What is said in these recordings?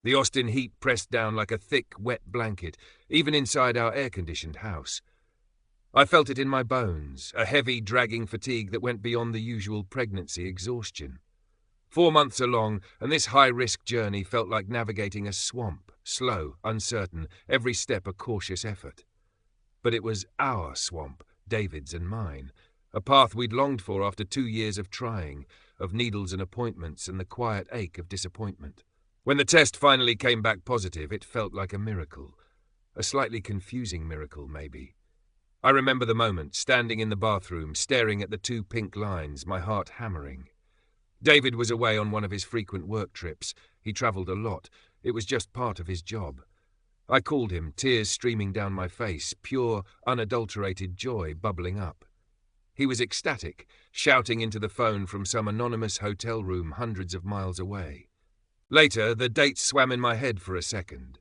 The Austin heat pressed down like a thick, wet blanket, even inside our air-conditioned house. I felt it in my bones, a heavy, dragging fatigue that went beyond the usual pregnancy exhaustion. 4 months along, and this high-risk journey felt like navigating a swamp, slow, uncertain, every step a cautious effort. But it was our swamp, David's and mine, a path we'd longed for after 2 years of trying, of needles and appointments and the quiet ache of disappointment. When the test finally came back positive, it felt like a miracle. A slightly confusing miracle, maybe. I remember the moment, standing in the bathroom, staring at the 2 pink lines, my heart hammering. David was away on one of his frequent work trips. He travelled a lot. It was just part of his job. I called him, tears streaming down my face, pure, unadulterated joy bubbling up. He was ecstatic, shouting into the phone from some anonymous hotel room hundreds of miles away. Later, the dates swam in my head for a second.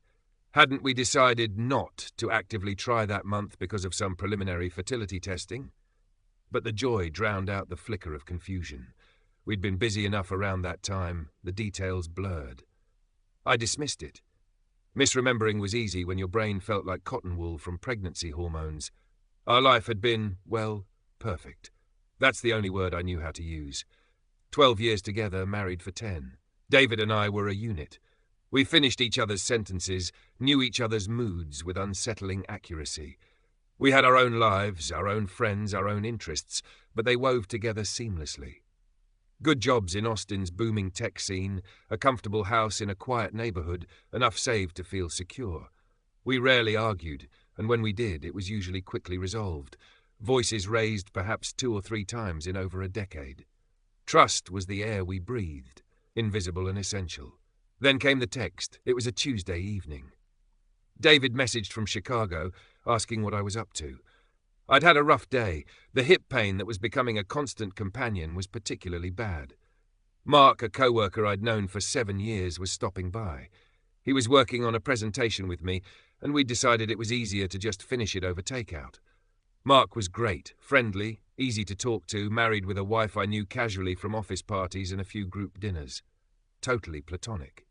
Hadn't we decided not to actively try that month because of some preliminary fertility testing? But the joy drowned out the flicker of confusion. We'd been busy enough around that time, the details blurred. I dismissed it. Misremembering was easy when your brain felt like cotton wool from pregnancy hormones. Our life had been, well, perfect. That's the only word I knew how to use. 12 years together, married for 10. David and I were a unit. We finished each other's sentences, knew each other's moods with unsettling accuracy. We had our own lives, our own friends, our own interests, but they wove together seamlessly. Good jobs in Austin's booming tech scene, a comfortable house in a quiet neighborhood, enough saved to feel secure. We rarely argued, and when we did, it was usually quickly resolved. Voices raised perhaps 2 or 3 times in over a decade. Trust was the air we breathed, invisible and essential. Then came the text. It was a Tuesday evening. David messaged from Chicago, asking what I was up to. I'd had a rough day. The hip pain that was becoming a constant companion was particularly bad. Mark, a co-worker I'd known for 7 years, was stopping by. He was working on a presentation with me, and we'd decided it was easier to just finish it over takeout. Mark was great, friendly, easy to talk to, married with a wife I knew casually from office parties and a few group dinners. Totally platonic.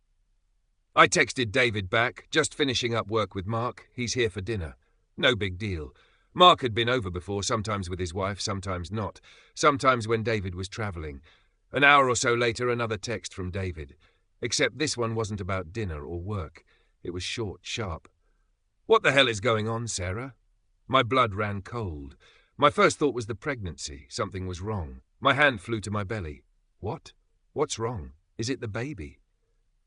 I texted David back, just finishing up work with Mark. He's here for dinner. No big deal. Mark had been over before, sometimes with his wife, sometimes not. Sometimes when David was travelling. An hour or so later, another text from David. Except this one wasn't about dinner or work. It was short, sharp. What the hell is going on, Sarah? My blood ran cold. My first thought was the pregnancy. Something was wrong. My hand flew to my belly. What? What's wrong? Is it the baby?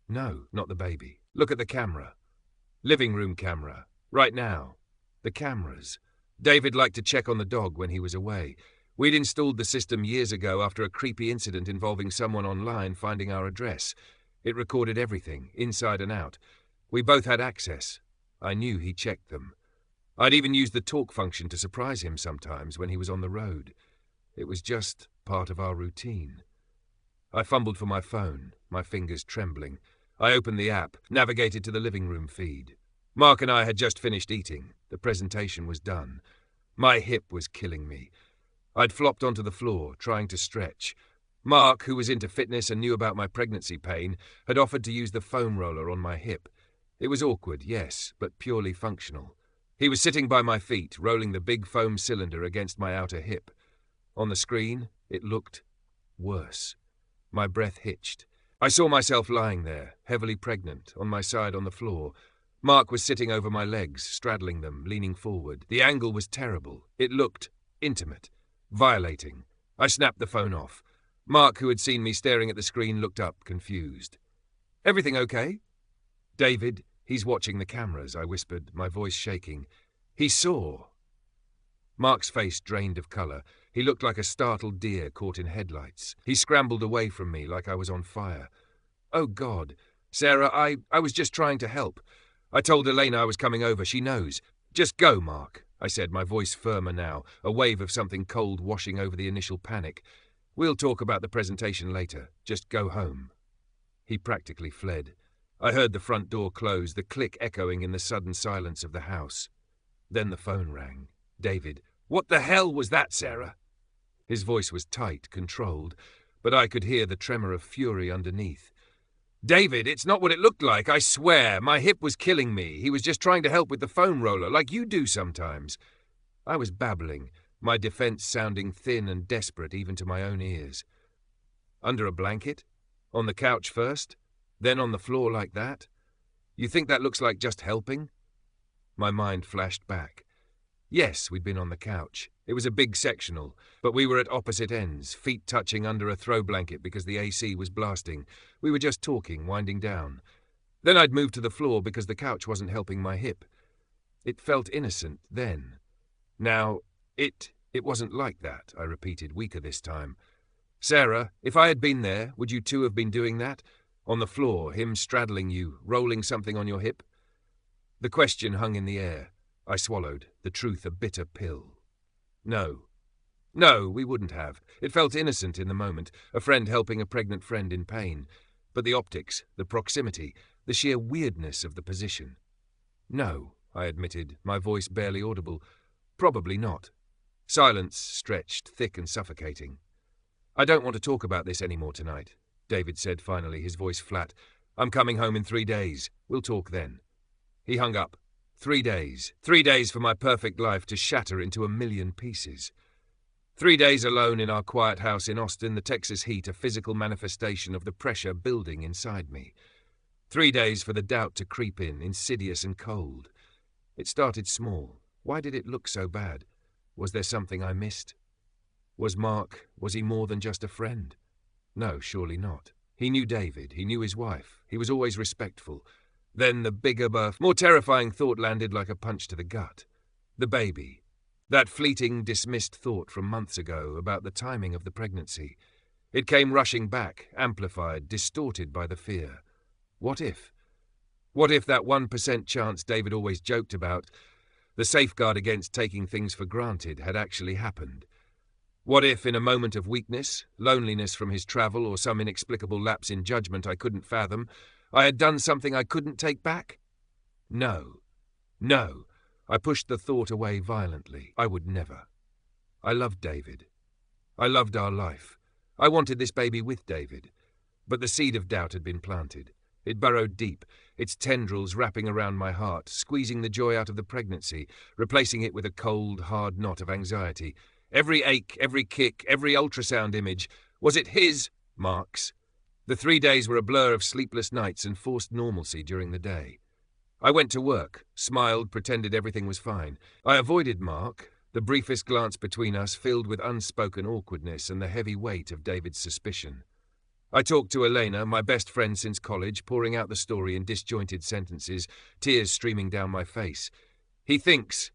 No, not the baby. Look at the camera. Living room camera. Right now. The cameras. David liked to check on the dog when he was away. We'd installed the system years ago after a creepy incident involving someone online finding our address. It recorded everything, inside and out. We both had access. I knew he checked them. I'd even used the talk function to surprise him sometimes when he was on the road. It was just part of our routine. I fumbled for my phone, my fingers trembling. I opened the app, navigated to the living room feed. Mark and I had just finished eating. The presentation was done. My hip was killing me. I'd flopped onto the floor, trying to stretch. Mark, who was into fitness and knew about my pregnancy pain, had offered to use the foam roller on my hip. It was awkward, yes, but purely functional. He was sitting by my feet, rolling the big foam cylinder against my outer hip. On the screen, it looked worse. My breath hitched. I saw myself lying there, heavily pregnant, on my side on the floor. Mark was sitting over my legs, straddling them, leaning forward. The angle was terrible. It looked intimate, violating. I snapped the phone off. Mark, who had seen me staring at the screen, looked up, confused. "Everything okay?" "David, he's watching the cameras," I whispered, my voice shaking. "He saw." Mark's face drained of colour. He looked like a startled deer caught in headlights. He scrambled away from me like I was on fire. "Oh, God. Sarah, I was just trying to help. I told Elena I was coming over. She knows. Just go, Mark," I said, my voice firmer now, a wave of something cold washing over the initial panic. "We'll talk about the presentation later. Just go home." He practically fled. I heard the front door close, the click echoing in the sudden silence of the house. Then the phone rang. David. "What the hell was that, Sarah?" His voice was tight, controlled, but I could hear the tremor of fury underneath. David, it's not what it looked like, I swear. My hip was killing me. He was just trying to help with the foam roller, like you do sometimes. I was babbling, my defense sounding thin and desperate even to my own ears. Under a blanket? On the couch first? Then on the floor like that? You think that looks like just helping? My mind flashed back. Yes, we'd been on the couch. It was a big sectional, but we were at opposite ends, feet touching under a throw blanket because the AC was blasting. We were just talking, winding down. Then I'd moved to the floor because the couch wasn't helping my hip. It felt innocent then. Now, it wasn't like that, I repeated, weaker this time. Sarah, if I had been there, would you too have been doing that? On the floor, him straddling you, rolling something on your hip? The question hung in the air. I swallowed, the truth a bitter pill. No, we wouldn't have. It felt innocent in the moment, a friend helping a pregnant friend in pain. But the optics, the proximity, the sheer weirdness of the position. No, I admitted, my voice barely audible. Probably not. Silence stretched, thick and suffocating. I don't want to talk about this anymore tonight, David said finally, his voice flat. I'm coming home in 3 days. We'll talk then. He hung up. 3 days. 3 days for my perfect life to shatter into a million pieces. 3 days alone in our quiet house in Austin, the Texas heat a physical manifestation of the pressure building inside me. 3 days for the doubt to creep in, insidious and cold. It started small. Why did it look so bad? Was there something I missed? Was he more than just a friend? No, surely not. He knew David, he knew his wife, he was always respectful. Then the bigger, more terrifying thought landed like a punch to the gut. The baby. That fleeting, dismissed thought from months ago about the timing of the pregnancy. It came rushing back, amplified, distorted by the fear. What if? What if that 1% chance David always joked about, the safeguard against taking things for granted, had actually happened? What if, in a moment of weakness, loneliness from his travel or some inexplicable lapse in judgment I couldn't fathom, I had done something I couldn't take back? No. I pushed the thought away violently. I would never. I loved David. I loved our life. I wanted this baby with David. But the seed of doubt had been planted. It burrowed deep, its tendrils wrapping around my heart, squeezing the joy out of the pregnancy, replacing it with a cold, hard knot of anxiety. Every ache, every kick, every ultrasound image. Was it his? Mark's. The 3 days were a blur of sleepless nights and forced normalcy during the day. I went to work, smiled, pretended everything was fine. I avoided Mark, the briefest glance between us filled with unspoken awkwardness and the heavy weight of David's suspicion. I talked to Elena, my best friend since college, pouring out the story in disjointed sentences, tears streaming down my face. He thinks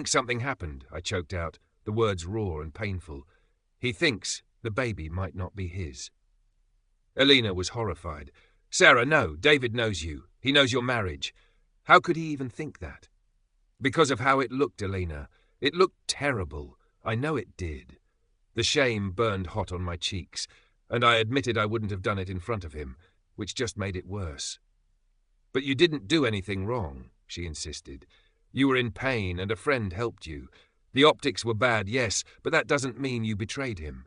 something happened, I choked out, the words raw and painful. He thinks the baby might not be his. Elena was horrified. Sarah, no, David knows you. He knows your marriage. How could he even think that? Because of how it looked, Elena. It looked terrible. I know it did. The shame burned hot on my cheeks, and I admitted I wouldn't have done it in front of him, which just made it worse. But you didn't do anything wrong, she insisted. You were in pain and a friend helped you. The optics were bad, yes, but that doesn't mean you betrayed him.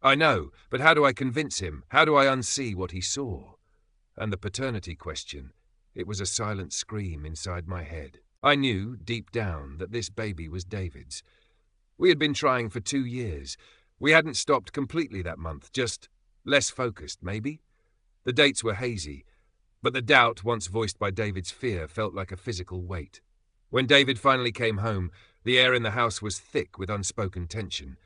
I know, but how do I convince him? How do I unsee what he saw? And the paternity question, it was a silent scream inside my head. I knew, deep down, that this baby was David's. We had been trying for 2 years. We hadn't stopped completely that month, just less focused, maybe. The dates were hazy, but the doubt, once voiced by David's fear, felt like a physical weight. When David finally came home, the air in the house was thick with unspoken tension.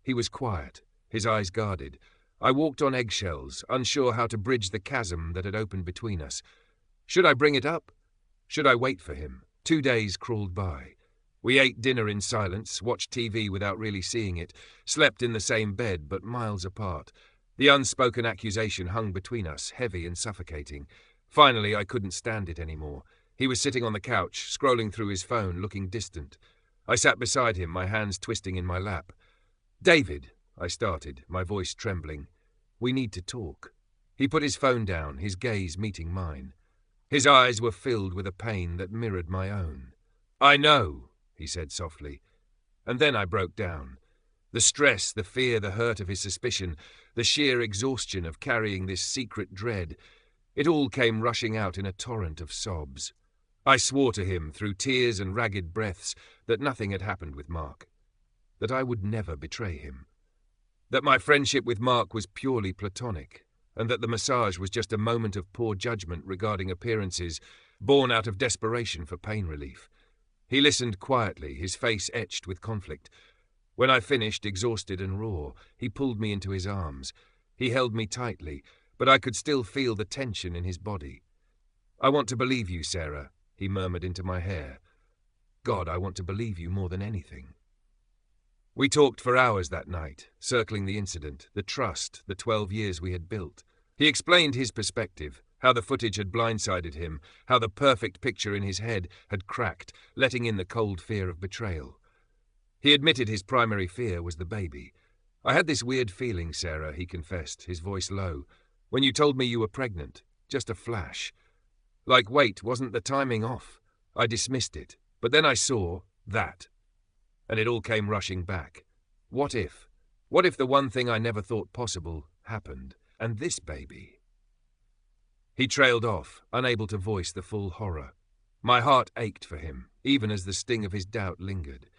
He was quiet, his eyes guarded. I walked on eggshells, unsure how to bridge the chasm that had opened between us. Should I bring it up? Should I wait for him? 2 days crawled by. We ate dinner in silence, watched TV without really seeing it, slept in the same bed but miles apart. The unspoken accusation hung between us, heavy and suffocating. Finally, I couldn't stand it anymore. He was sitting on the couch, scrolling through his phone, looking distant. I sat beside him, my hands twisting in my lap. David, I started, my voice trembling. We need to talk. He put his phone down, his gaze meeting mine. His eyes were filled with a pain that mirrored my own. I know, he said softly. And then I broke down. The stress, the fear, the hurt of his suspicion, the sheer exhaustion of carrying this secret dread. It all came rushing out in a torrent of sobs. I swore to him, through tears and ragged breaths, that nothing had happened with Mark, that I would never betray him, that my friendship with Mark was purely platonic, and that the massage was just a moment of poor judgment regarding appearances, born out of desperation for pain relief. He listened quietly, his face etched with conflict. When I finished, exhausted and raw, he pulled me into his arms. He held me tightly, but I could still feel the tension in his body. "I want to believe you, Sarah," he murmured into my hair. "God, I want to believe you more than anything." We talked for hours that night, circling the incident, the trust, the 12 years we had built. He explained his perspective, how the footage had blindsided him, how the perfect picture in his head had cracked, letting in the cold fear of betrayal. He admitted his primary fear was the baby. "I had this weird feeling, Sarah," he confessed, his voice low, "when you told me you were pregnant. Just a flash. Like, wait, wasn't the timing off?" I dismissed it, but then I saw that. And it all came rushing back. What if? What if the one thing I never thought possible happened? And this baby? He trailed off, unable to voice the full horror. My heart ached for him, even as the sting of his doubt lingered.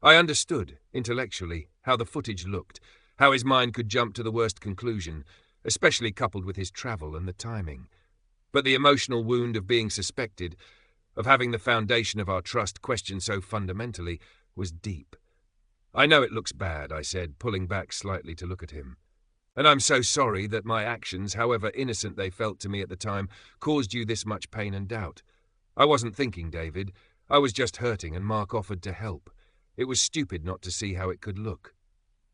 I understood, intellectually, how the footage looked, how his mind could jump to the worst conclusion, especially coupled with his travel and the timing. But the emotional wound of being suspected, of having the foundation of our trust questioned so fundamentally, was deep. "I know it looks bad," I said, pulling back slightly to look at him. "And I'm so sorry that my actions, however innocent they felt to me at the time, caused you this much pain and doubt. I wasn't thinking, David. I was just hurting, and Mark offered to help. It was stupid not to see how it could look."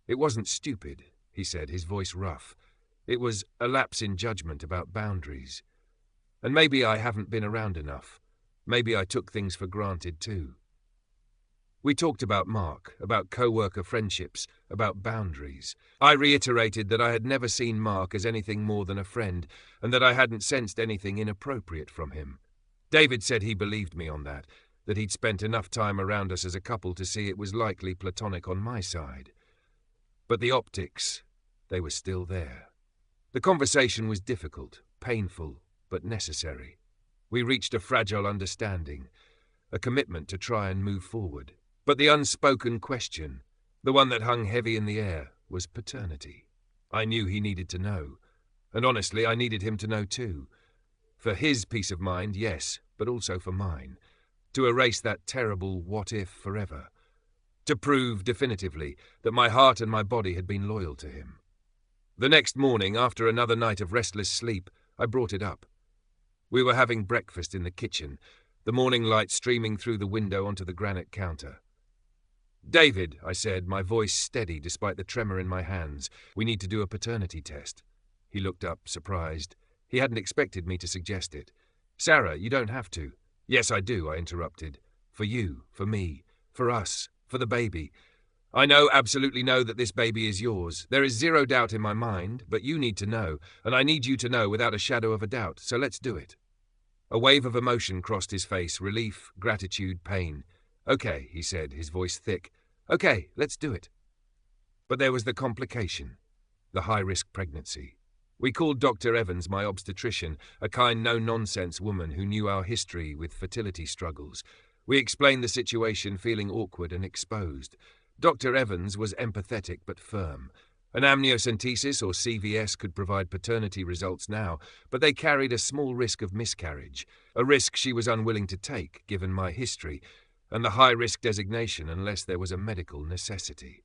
"It wasn't stupid," he said, his voice rough. "It was a lapse in judgment about boundaries. And maybe I haven't been around enough. Maybe I took things for granted too." We talked about Mark, about co-worker friendships, about boundaries. I reiterated that I had never seen Mark as anything more than a friend, and that I hadn't sensed anything inappropriate from him. David said he believed me on that he'd spent enough time around us as a couple to see it was likely platonic on my side. But the optics, they were still there. The conversation was difficult, painful, but necessary. We reached a fragile understanding, a commitment to try and move forward. But the unspoken question, the one that hung heavy in the air, was paternity. I knew he needed to know, and honestly, I needed him to know too. For his peace of mind, yes, but also for mine. To erase that terrible what-if forever. To prove definitively that my heart and my body had been loyal to him. The next morning, after another night of restless sleep, I brought it up. We were having breakfast in the kitchen, the morning light streaming through the window onto the granite counter. "David," I said, my voice steady despite the tremor in my hands, "we need to do a paternity test." He looked up, surprised. He hadn't expected me to suggest it. "Sarah, you don't have to." "Yes, I do," I interrupted. "For you, for me, for us, for the baby. I know, absolutely know that this baby is yours. There is zero doubt in my mind, but you need to know, and I need you to know without a shadow of a doubt, so let's do it." A wave of emotion crossed his face, relief, gratitude, pain. "Okay," he said, his voice thick. "Okay, let's do it." But there was the complication, the high-risk pregnancy. We called Dr. Evans my obstetrician, a kind, no-nonsense woman who knew our history with fertility struggles. We explained the situation, feeling awkward and exposed. Dr. Evans was empathetic but firm. An amniocentesis or CVS could provide paternity results now, but they carried a small risk of miscarriage, a risk she was unwilling to take, given my history, and the high-risk designation unless there was a medical necessity.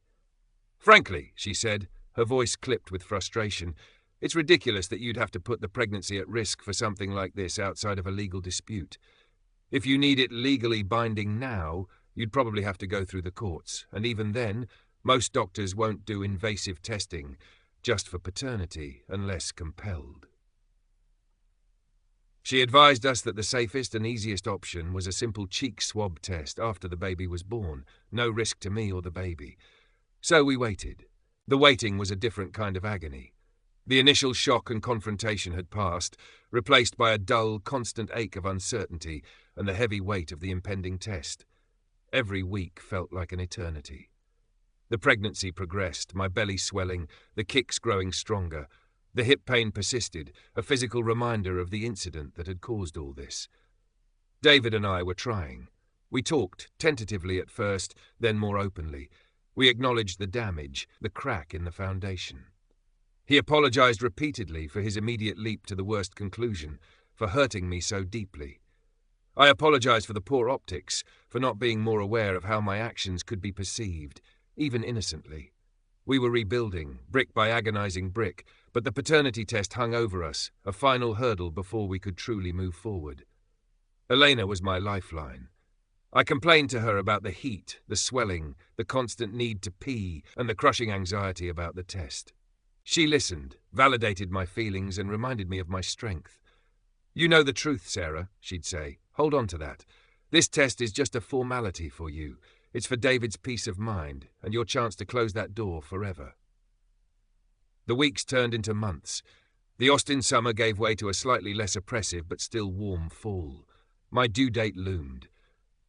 "Frankly," she said, her voice clipped with frustration, "it's ridiculous that you'd have to put the pregnancy at risk for something like this outside of a legal dispute. If you need it legally binding now, you'd probably have to go through the courts, and even then, most doctors won't do invasive testing just for paternity unless compelled." She advised us that the safest and easiest option was a simple cheek swab test after the baby was born, no risk to me or the baby. So we waited. The waiting was a different kind of agony. The initial shock and confrontation had passed, replaced by a dull, constant ache of uncertainty and the heavy weight of the impending test. Every week felt like an eternity. The pregnancy progressed, my belly swelling, the kicks growing stronger. The hip pain persisted, a physical reminder of the incident that had caused all this. David and I were trying. We talked, tentatively at first, then more openly. We acknowledged the damage, the crack in the foundation. He apologized repeatedly for his immediate leap to the worst conclusion, for hurting me so deeply. I apologized for the poor optics, for not being more aware of how my actions could be perceived, even innocently. We were rebuilding, brick by agonizing brick, but the paternity test hung over us, a final hurdle before we could truly move forward. Elena was my lifeline. I complained to her about the heat, the swelling, the constant need to pee, and the crushing anxiety about the test. She listened, validated my feelings, and reminded me of my strength. "You know the truth, Sarah," she'd say. "Hold on to that. This test is just a formality for you. It's for David's peace of mind, and your chance to close that door forever." The weeks turned into months. The Austin summer gave way to a slightly less oppressive but still warm fall. My due date loomed.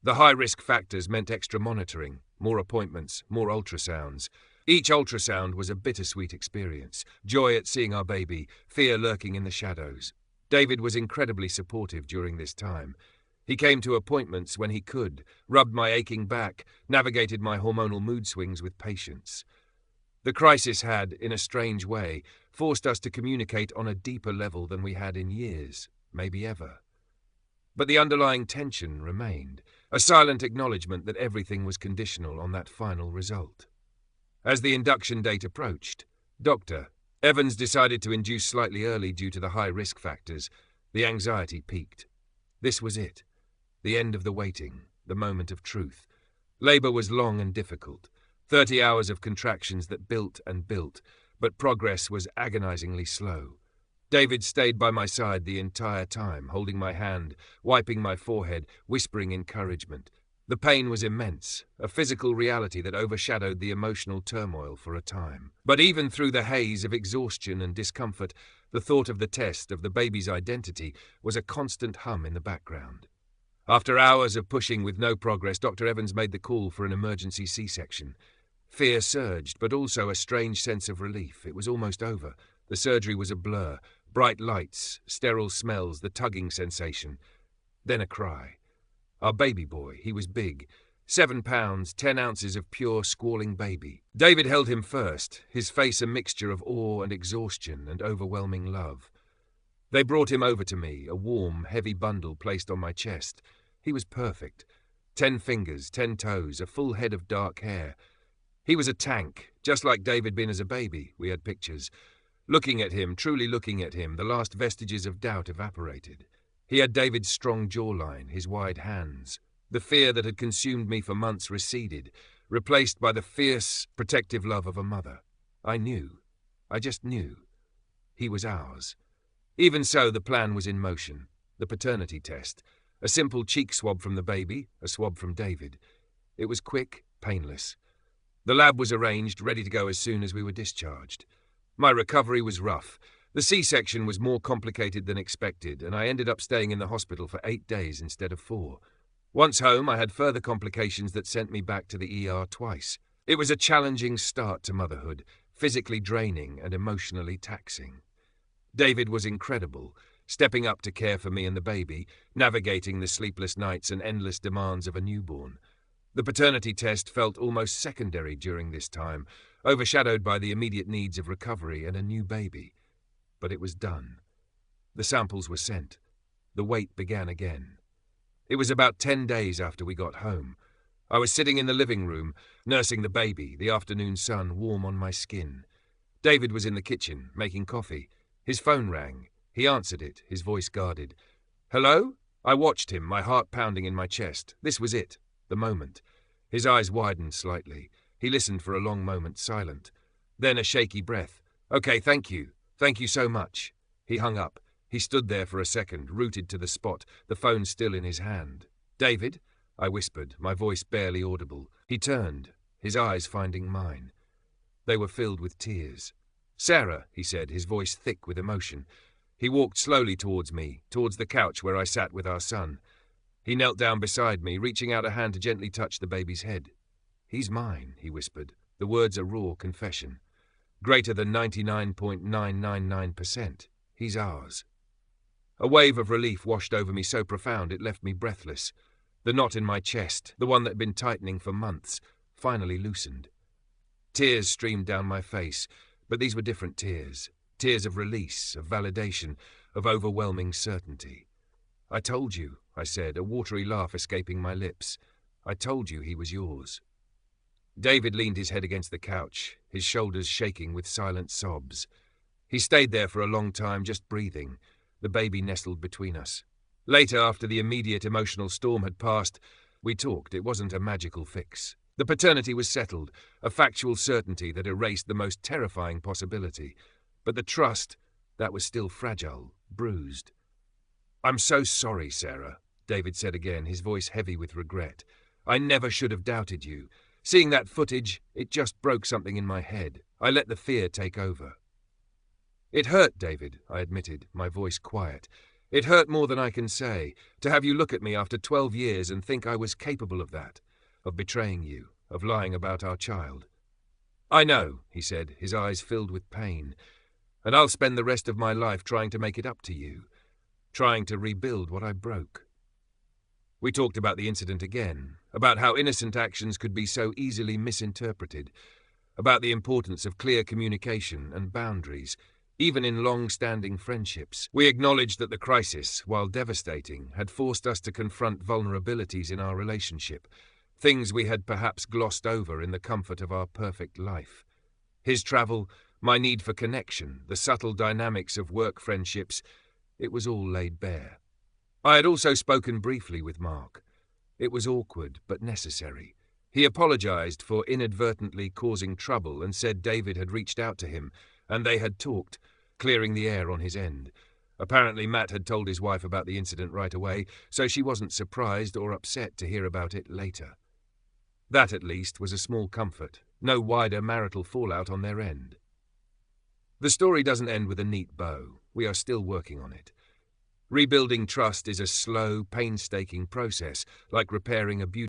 The high-risk factors meant extra monitoring, more appointments, more ultrasounds. Each ultrasound was a bittersweet experience, joy at seeing our baby, fear lurking in the shadows. David was incredibly supportive during this time. He came to appointments when he could, rubbed my aching back, navigated my hormonal mood swings with patience. The crisis had, in a strange way, forced us to communicate on a deeper level than we had in years, maybe ever. But the underlying tension remained, a silent acknowledgement that everything was conditional on that final result. As the induction date approached, Dr. Evans decided to induce slightly early due to the high risk factors. The anxiety peaked. This was it. The end of the waiting, the moment of truth. Labor was long and difficult. 30 hours of contractions that built and built, but progress was agonizingly slow. David stayed by my side the entire time, holding my hand, wiping my forehead, whispering encouragement. The pain was immense, a physical reality that overshadowed the emotional turmoil for a time. But even through the haze of exhaustion and discomfort, the thought of the test, of the baby's identity, was a constant hum in the background. After hours of pushing with no progress, Dr. Evans made the call for an emergency C-section. Fear surged, but also a strange sense of relief. It was almost over. The surgery was a blur. Bright lights, sterile smells, the tugging sensation. Then a cry. Our baby boy, he was big. 7 pounds, 10 ounces of pure, squalling baby. David held him first, his face a mixture of awe and exhaustion and overwhelming love. They brought him over to me, a warm, heavy bundle placed on my chest. He was perfect. 10 fingers, 10 toes, a full head of dark hair. He was a tank, just like David been as a baby, we had pictures. Looking at him, truly looking at him, the last vestiges of doubt evaporated. He had David's strong jawline, his wide hands. The fear that had consumed me for months receded, replaced by the fierce, protective love of a mother. I knew. I just knew. He was ours. Even so, the plan was in motion. The paternity test. A simple cheek swab from the baby, a swab from David. It was quick, painless. The lab was arranged, ready to go as soon as we were discharged. My recovery was rough. The C-section was more complicated than expected, and I ended up staying in the hospital for 8 days instead of 4. Once home, I had further complications that sent me back to the ER twice. It was a challenging start to motherhood, physically draining and emotionally taxing. David was incredible, stepping up to care for me and the baby, navigating the sleepless nights and endless demands of a newborn. The paternity test felt almost secondary during this time, overshadowed by the immediate needs of recovery and a new baby. But it was done. The samples were sent. The wait began again. It was about 10 days after we got home. I was sitting in the living room, nursing the baby, the afternoon sun warm on my skin. David was in the kitchen, making coffee. His phone rang. He answered it, his voice guarded. "Hello?" I watched him, my heart pounding in my chest. This was it, the moment. His eyes widened slightly. He listened for a long moment, silent. Then a shaky breath. "Okay, thank you. Thank you so much." He hung up. He stood there for a second, rooted to the spot, the phone still in his hand. "David?" I whispered, my voice barely audible. He turned, his eyes finding mine. They were filled with tears. "Sarah," he said, his voice thick with emotion. He walked slowly towards me, towards the couch where I sat with our son. He knelt down beside me, reaching out a hand to gently touch the baby's head. "He's mine," he whispered, the words a raw confession. Greater than 99.999%. He's ours. A wave of relief washed over me so profound it left me breathless. The knot in my chest, the one that had been tightening for months, finally loosened. Tears streamed down my face, but these were different tears. Tears of release, of validation, of overwhelming certainty. "I told you," I said, a watery laugh escaping my lips. "I told you he was yours." David leaned his head against the couch, his shoulders shaking with silent sobs. He stayed there for a long time, just breathing, the baby nestled between us. Later, after the immediate emotional storm had passed, we talked. It wasn't a magical fix. The paternity was settled, a factual certainty that erased the most terrifying possibility. But the trust, that was still fragile, bruised. "I'm so sorry, Sarah," David said again, his voice heavy with regret. "I never should have doubted you. Seeing that footage, it just broke something in my head. I let the fear take over." "It hurt, David," I admitted, my voice quiet. "It hurt more than I can say, to have you look at me after 12 years and think I was capable of that, of betraying you, of lying about our child." "I know," he said, his eyes filled with pain. "And I'll spend the rest of my life trying to make it up to you, trying to rebuild what I broke." We talked about the incident again, about how innocent actions could be so easily misinterpreted, about the importance of clear communication and boundaries, even in long-standing friendships. We acknowledged that the crisis, while devastating, had forced us to confront vulnerabilities in our relationship, things we had perhaps glossed over in the comfort of our perfect life. His travel, my need for connection, the subtle dynamics of work friendships, it was all laid bare. I had also spoken briefly with Mark. It was awkward, but necessary. He apologized for inadvertently causing trouble and said David had reached out to him, and they had talked, clearing the air on his end. Apparently Matt had told his wife about the incident right away, so she wasn't surprised or upset to hear about it later. That, at least, was a small comfort. No wider marital fallout on their end. The story doesn't end with a neat bow. We are still working on it. Rebuilding trust is a slow, painstaking process, like repairing a beautiful